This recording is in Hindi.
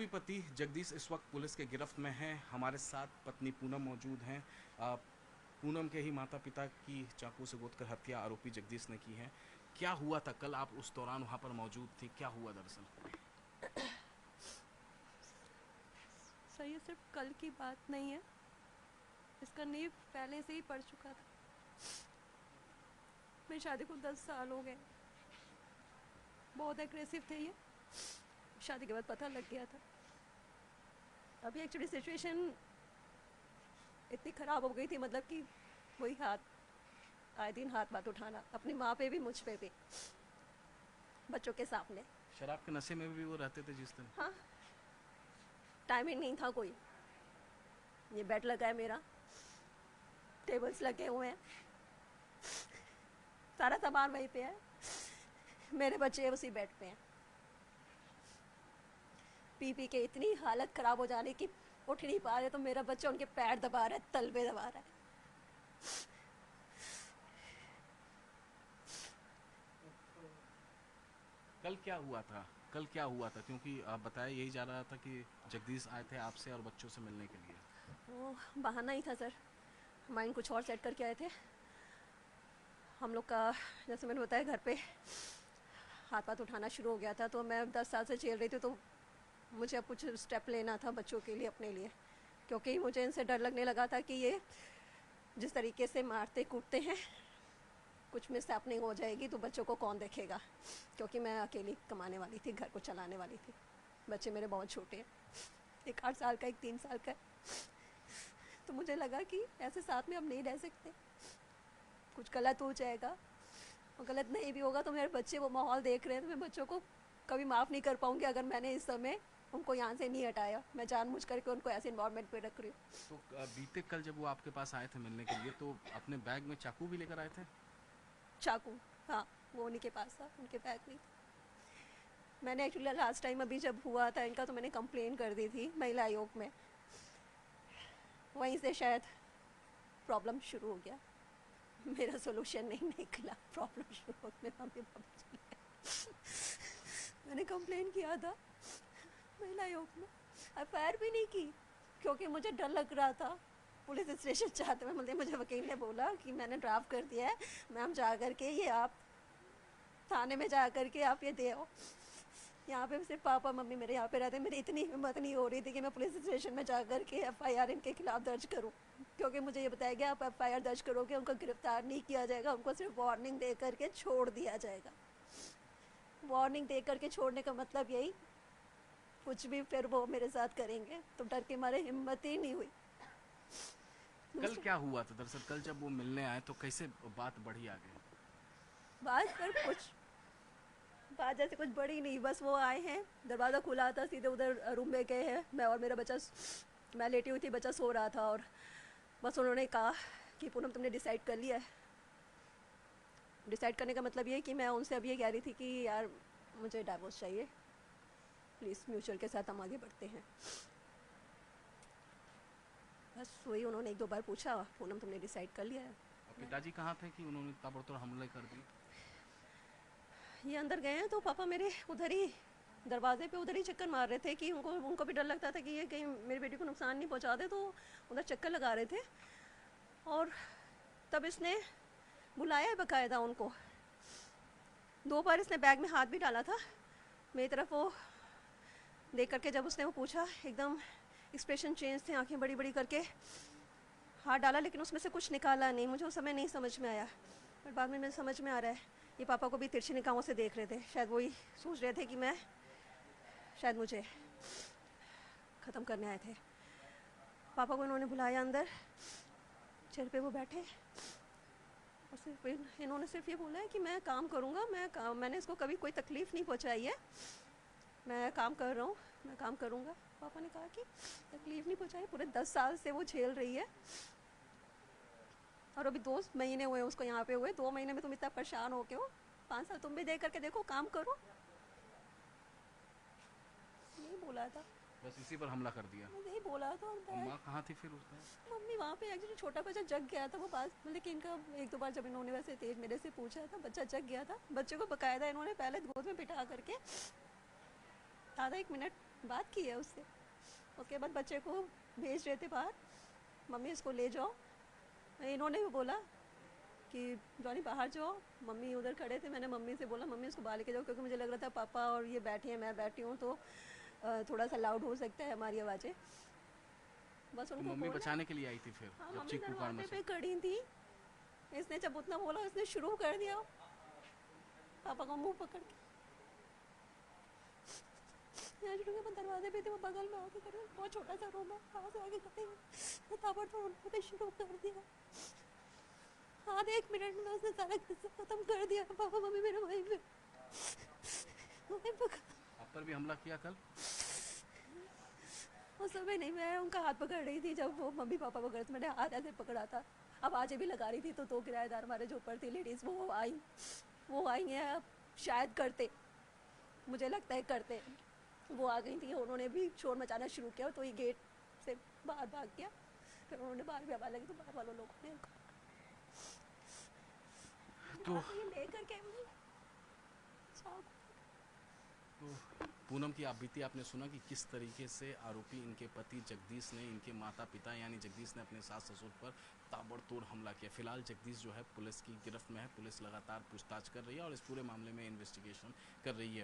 आरोपी पति जगदीश इस वक्त पुलिस के गिरफ्त में है। हमारे साथ पत्नी पूनम मौजूद हैं। पूनम के ही माता पिता की चाकू से गोदकर हत्या आरोपी जगदीश ने की है। क्या हुआ था कल? आप उस दौरान वहां पर मौजूद थी, क्या हुआ दरअसल? सर ये सिर्फ कल की बात नहीं है, इसका नींव पहले से ही पड़ चुका था। मेरी शादी को 10 साल हो गए। बहुत एग्रेसिव थे ये, शादी के बाद पता लग गया था। अभी एक्चुअली सिचुएशन इतनी ख़राब हो गई थी, मतलब कि वही आए दिन हाथ बात उठाना, अपनी माँ पे भी मुझ पे भी, बच्चों के सामने। शराब के नशे में भी वो रहते थे जिस दिन? हाँ, टाइमिंग नहीं था कोई। ये बेड लगा है मेरा, टेबल्स लगे हुए हैं, सारा सामान वहीं पे है, मेरे बच्चे उसी बेड पे हैं। पी पी के इतनी हालत ख़राब हो जाने की, उठ नहीं पा रहे तो मेरा बच्चा उनके पैर दबा रहा है, तलवे दबा रहा है। कल क्या हुआ था? कल क्या हुआ था, क्योंकि आप बताया यही जा रहा था कि जगदीश आए थे आपसे और बच्चों से मिलने के लिए। वो बहाना ही था सर, माइंड कुछ और सेट करके आए थे हम लोग का। जैसे मैंने बताया, घर पे हाथ पाथ उठाना शुरू हो गया था, तो मैं 10 साल से झेल रही थी, तो मुझे अब कुछ स्टेप लेना था बच्चों के लिए, अपने लिए, क्योंकि मुझे इनसे डर लगने लगा था कि ये जिस तरीके से मारते कूटते हैं, कुछ मिस हैपनिंग हो जाएगी तो बच्चों को कौन देखेगा, क्योंकि मैं अकेली कमाने वाली थी, घर को चलाने वाली थी। बच्चे मेरे बहुत छोटे हैं, एक 8 साल का, एक 3 साल का है। तो मुझे लगा कि ऐसे साथ में अब नहीं रह सकते, कुछ गलत हो जाएगा, और गलत नहीं भी होगा तो मेरे बच्चे वो माहौल देख रहे हैं, तो मैं बच्चों को कभी माफ़ नहीं कर पाऊंगी अगर मैंने इस समय उनको यहाँ से नहीं हटाया। मैं जानबूझ करके उनको ऐसे इन्वायरमेंट पे रख रही हूँ। तो बीते कल जब वो आपके पास आए थे मिलने के लिए, तो अपने बैग में चाकू भी लेकर आए थे? चाकू, हाँ, वो उन्हीं के पास था, उनके बैग में। मैंने एक्चुअली लास्ट टाइम अभी जब हुआ था इनका, तो मैंने कंप्लेन कर दी थी महिला आयोग में, वहीं से शायद प्रॉब्लम शुरू हो गया। मेरा सोल्यूशन नहीं निकला, प्रॉब्लम शुरू हो गया, मेरे मम्मी पापा चले गए। मैंने कंप्लेन किया था महिला आयोग में, एफआईआर भी नहीं की, क्योंकि मुझे डर लग रहा था। पुलिस स्टेशन जाते हुए मुझे वकील ने बोला कि मैंने ड्राफ्ट कर दिया है, मैम जा कर के ये आप थाने में जा कर के आप ये दे आओ। यहाँ पे सिर्फ पापा मम्मी मेरे यहाँ पे रहते, मेरी इतनी हिम्मत नहीं हो रही थी कि मैं पुलिस स्टेशन में जा कर के एफआईआर इनके खिलाफ दर्ज करूँ, क्योंकि मुझे ये बताया गया आप एफआईआर दर्ज करोगे उनको गिरफ्तार नहीं किया जाएगा, उनको सिर्फ वार्निंग दे करके छोड़ दिया जाएगा। वार्निंग दे करके छोड़ने का मतलब यही, कुछ भी फिर वो मेरे साथ करेंगे, तो डर के मारे हिम्मत ही नहीं हुई। कल क्या हुआ था दरअसल? कल जब वो मिलने आए तो कैसे बात बढ़ी आगे? बात पर कुछ बात जैसे कुछ बड़ी नहीं, बस वो आए हैं, दरवाज़ा खुला था, सीधे उधर रूम में गए हैं, मैं और मेरा बच्चा, मैं लेटी हुई थी, बच्चा सो रहा था, और बस उन्होंने कहा कि पूनम तुमने डिसाइड कर लिया है। डिसाइड करने का मतलब ये कि मैं उनसे अब ये कह रही थी कि यार मुझे डाइवोर्स चाहिए, प्लीज़ म्यूचुअल के साथ हम आगे बढ़ते हैं। बस वही उन्होंने 1-2 बार पूछा, पूनम तुमने डिसाइड कर लिया है। और पिताजी कहाँ थे कि उन्होंने ताबड़तोड़ हमले कर दिए? ये अंदर गए हैं तो पापा मेरे उधर ही दरवाजे पे उधर ही चक्कर मार रहे थे, कि उनको भी डर लगता था कि ये कहीं मेरी बेटी को नुकसान नहीं पहुंचा दे, तो उधर चक्कर लगा रहे थे। और तब इसने बुलाया है बकायदा उनको, 2 बार इसने बैग में हाथ भी डाला था मेरी तरफ, वो देख करके जब उसने वो पूछा, एकदम एक्सप्रेशन चेंज थे, आंखें बड़ी बड़ी करके हाथ डाला, लेकिन उसमें से कुछ निकाला नहीं। मुझे उस समय नहीं समझ में आया, पर बाद में मुझे समझ में आ रहा है, ये पापा को भी तिरछी निगाहों से देख रहे थे, शायद वही सोच रहे थे कि मैं, शायद मुझे ख़त्म करने आए थे। पापा को इन्होंने बुलाया अंदर, चेयर पे वो बैठे, और सिर्फ इन्होंने सिर्फ ये बोला है कि मैं काम करूँगा, मैंने इसको कभी कोई तकलीफ़ नहीं पहुँचाई है, मैं काम कर रहा हूँ, मैं काम करूँगा। पापा ने कहा कि तकलीफ़ नहीं पहुँचाई, पूरे 10 साल से वो झेल रही है, और अभी 2 महीने हुए उसको यहाँ पे हुए, 2 महीने में तुम इतना परेशान हो के हो, 5 साल तुम भी देख करके देखो, काम करो। नहीं बोला था, बस इसी पर हमला कर दिया? नहीं बोला था। और माँ कहाँ थी फिर उस टाइम? मम्मी वहाँ पे, एक्चुअली छोटा बच्चा जग गया था, वो पास, मतलब कि इनका 1-2 बार जब इन्होंने वैसे तेज मेरे से पूछा था, बच्चा जग गया था, बच्चे को बकायदा इन्होंने पहले गोद में बिठा करके आधा 1 मिनट बात की है उससे। उसके बाद बच्चे को भेज रहे थे बाहर, मम्मी इसको ले जाओ। इन्होंने भी बोला कि जॉनी बाहर जाओ, मम्मी उधर खड़े थे। मैंने मम्मी से बोला मम्मी इसको बाहर लेके जाओ, क्योंकि मुझे लग रहा था पापा और ये बैठी हैं, मैं बैठी हूँ, तो थोड़ा सा लाउड हो सकता है हमारी आवाज़ें। बस तो उनको मम्मी बोला। बचाने के लिए आई थी फिर हाँ, जब मम्मी चीख पुकार दरवाजे मची? पे खड़ी थी। इसने जब उतना बोला, इसने शुरू कर दिया पापा का मुंह पकड़ के। यहाँ शुरू किया, मैं दरवाजे पे थी, वो बगल में आके खड़े, बहुत छोटा सा रूम है, वहाँ से आके खड़े हैं, ताबड़तोड़ उन्होंने शुरू कर दिया। आधे 1 मिनट में उसने सारा किस्सा खत्म कर दिया। पापा मम्मी मेरे भाई पे वहीं पकड़। आप पर भी हमला किया कल? उस समय नहीं, मैं उनका हाथ पकड़ रही थी जब वो मम्मी पापा पकड़े थे, मैंने हाथ ऐसे पकड़ा था। अब आजे भी लगा रही थी, तो 2 किराएदार हमारे जो ऊपर थी लेडीज़, वो आई हैं, अब शायद करते, मुझे लगता है करते। वो आ गई थी, उन्होंने भी शोर मचाना शुरू किया, तो ये गेट से बाहर भाग गया। फिर उन्होंने बाहर भी आवाज़ लगी, तो बाहर वालों लोगों ने तो ये लेकर के चाकू। तो पूनम की आप बीती आपने सुना कि किस तरीके से आरोपी इनके पति जगदीश ने इनके माता पिता यानी जगदीश ने अपने सास ससुर पर ताबड़तोड़ हमला किया। फिलहाल जगदीश जो है पुलिस की गिरफ्त में है। पुलिस लगातार पूछताछ कर रही है और इस पूरे मामले में इन्वेस्टिगेशन कर रही है।